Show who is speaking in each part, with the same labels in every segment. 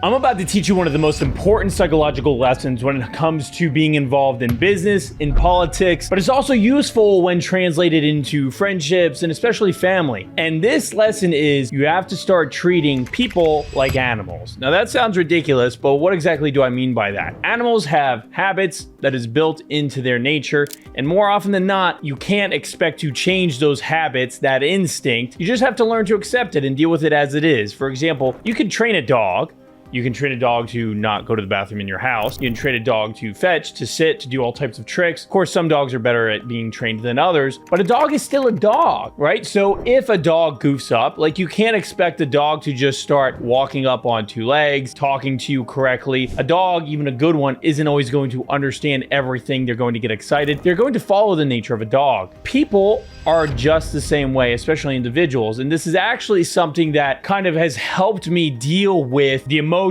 Speaker 1: I'm about to teach you one of the most important psychological lessons when it comes to being involved in business, in politics, but it's also useful when translated into friendships and especially family. And this lesson is you have to start treating people like animals. Now that sounds ridiculous, but what exactly do I mean by that? Animals have habits that is built into their nature, and more often than not, you can't expect to change those habits, that instinct. You just have to learn to accept it and deal with it as it is. For example, you can train a dog. You can train a dog to not go to the bathroom in your house. You can train a dog to fetch, to sit, to do all types of tricks. Of course, some dogs are better at being trained than others, but a dog is still a dog, right? So if a dog goofs up, like you can't expect a dog to just start walking up on two legs, talking to you correctly. A dog, even a good one, isn't always going to understand everything. They're going to get excited. They're going to follow the nature of a dog. People are just the same way, especially individuals. And this is actually something that kind of has helped me deal with the emotions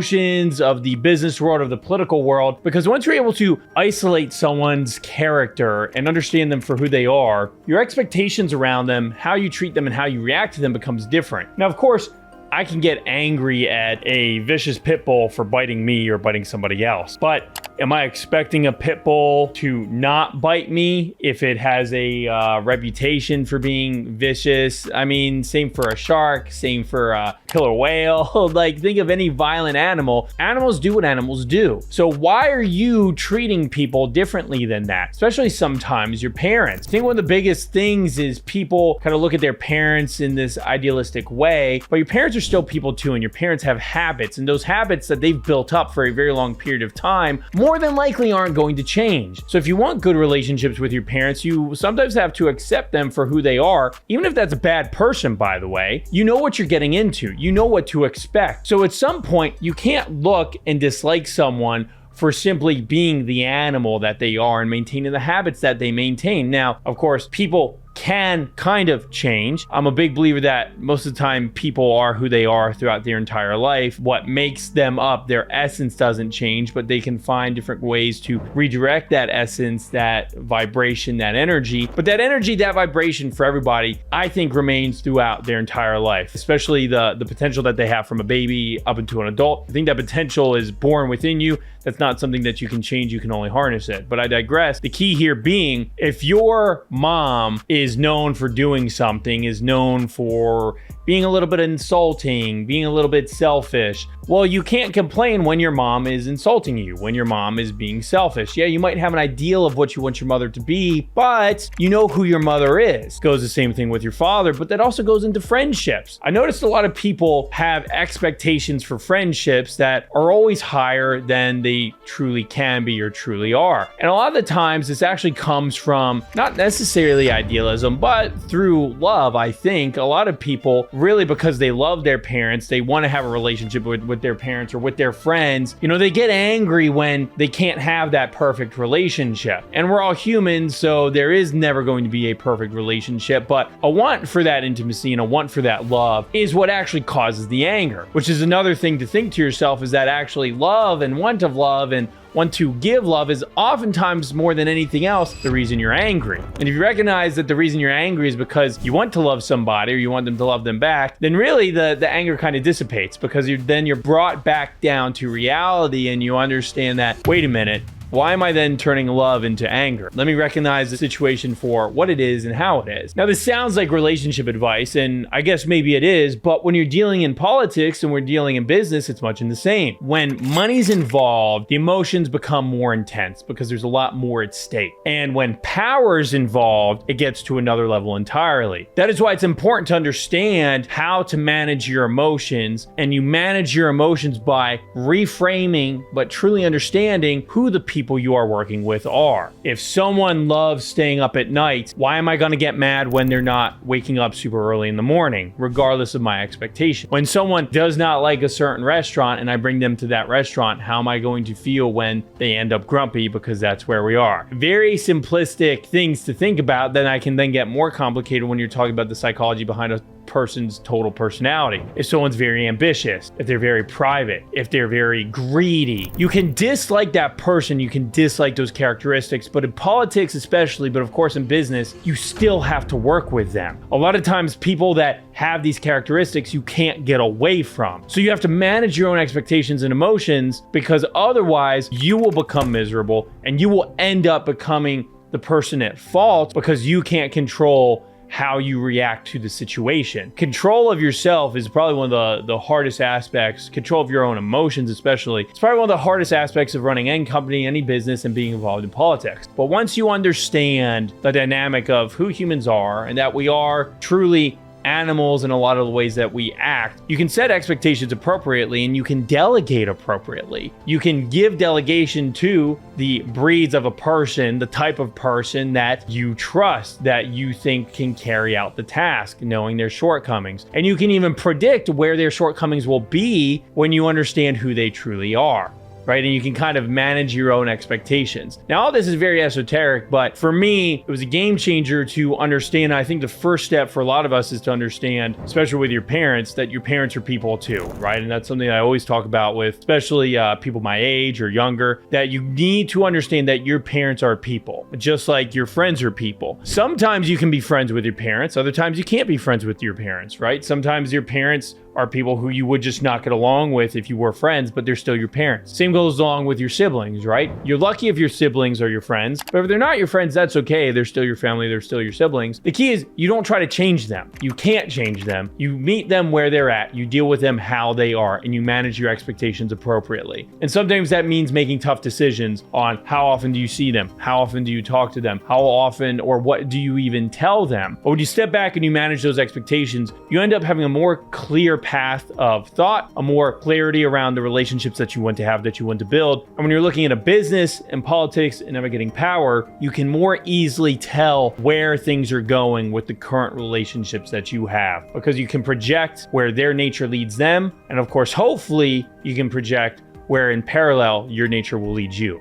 Speaker 1: of the business world, of the political world, because once you're able to isolate someone's character and understand them for who they are, your expectations around them, how you treat them and how you react to them becomes different. Now, of course, I can get angry at a vicious pit bull for biting me or biting somebody else, but am I expecting a pit bull to not bite me if it has a reputation for being vicious? I mean, same for a shark, same for a killer whale. Like, think of any violent animal. Animals do what animals do. So why are you treating people differently than that? Especially sometimes your parents. I think one of the biggest things is people kind of look at their parents in this idealistic way, but your parents are still people too, and your parents have habits, and those habits that they've built up for a very long period of time more than likely aren't going to change. So if you want good relationships with your parents, you sometimes have to accept them for who they are, even if that's a bad person, by the way. You know what you're getting into. You know what to expect. So at some point, you can't look and dislike someone for simply being the animal that they are and maintaining the habits that they maintain. Now, of course, people can kind of change. I'm a big believer that most of the time people are who they are throughout their entire life. What makes them up, their essence doesn't change, but they can find different ways to redirect that essence, that vibration, that energy. But that energy, that vibration for everybody, I think remains throughout their entire life, especially the potential that they have from a baby up into an adult. I think that potential is born within you. That's not something that you can change. You can only harness it. But I digress. The key here being, if your mom is known for doing something, is known for being a little bit insulting, being a little bit selfish, well, you can't complain when your mom is insulting you, when your mom is being selfish. Yeah, you might have an ideal of what you want your mother to be, but you know who your mother is. Goes the same thing with your father, but that also goes into friendships. I noticed a lot of people have expectations for friendships that are always higher than they truly can be or truly are. And a lot of the times this actually comes from not necessarily idealism, but through love. I think a lot of people really, because they love their parents, they want to have a relationship with their parents or with their friends. You know, they get angry when they can't have that perfect relationship. And we're all humans, so there is never going to be a perfect relationship, but a want for that intimacy and a want for that love is what actually causes the anger, which is another thing to think to yourself, is that actually love and want of love and want to give love is oftentimes, more than anything else, the reason you're angry. And if you recognize that the reason you're angry is because you want to love somebody or you want them to love them back, then really the anger kind of dissipates, because you're brought back down to reality and you understand that, wait a minute, why am I then turning love into anger? Let me recognize the situation for what it is and how it is. Now, this sounds like relationship advice, and I guess maybe it is, but when you're dealing in politics and we're dealing in business, it's much in the same. When money's involved, the emotions become more intense because there's a lot more at stake. And when power's involved, it gets to another level entirely. That is why it's important to understand how to manage your emotions, and you manage your emotions by reframing, but truly understanding who the people you are working with are. If someone loves staying up at night, why am I going to get mad when they're not waking up super early in the morning, regardless of my expectation? When someone does not like a certain restaurant and I bring them to that restaurant, how am I going to feel when they end up grumpy because that's where we are? Very simplistic things to think about that I can then get more complicated when you're talking about the psychology behind a person's total personality. If someone's very ambitious, if they're very private, if they're very greedy, you can dislike that person, you can dislike those characteristics, but in politics especially, but of course in business, you still have to work with them. A lot of times people that have these characteristics you can't get away from. So you have to manage your own expectations and emotions, because otherwise you will become miserable and you will end up becoming the person at fault because you can't control how you react to the situation. Control of yourself is probably one of the hardest aspects. Control of your own emotions especially. It's probably one of the hardest aspects of running any company, any business, and being involved in politics. But once you understand the dynamic of who humans are and that we are truly animals in a lot of the ways that we act, you can set expectations appropriately and you can delegate appropriately. You can give delegation to the breeds of a person, the type of person that you trust, that you think can carry out the task, knowing their shortcomings. And you can even predict where their shortcomings will be when you understand who they truly are. Right? And you can kind of manage your own expectations. Now, all this is very esoteric, but for me, it was a game changer to understand. I think the first step for a lot of us is to understand, especially with your parents, that your parents are people too, right? And that's something I always talk about with, especially people my age or younger, that you need to understand that your parents are people, just like your friends are people. Sometimes you can be friends with your parents, other times you can't be friends with your parents, right? Sometimes your parents are people who you would just not get along with if you were friends, but they're still your parents. Same goes along with your siblings, right? You're lucky if your siblings are your friends, but if they're not your friends, that's okay. They're still your family, they're still your siblings. The key is you don't try to change them. You can't change them. You meet them where they're at, you deal with them how they are, and you manage your expectations appropriately. And sometimes that means making tough decisions on how often do you see them? How often do you talk to them? How often or what do you even tell them? But when you step back and you manage those expectations, you end up having a more clear path of thought, a more clarity around the relationships that you want to have, that you want to build. And when you're looking at a business and politics and navigating power, you can more easily tell where things are going with the current relationships that you have, because you can project where their nature leads them. And of course, hopefully you can project where in parallel your nature will lead you.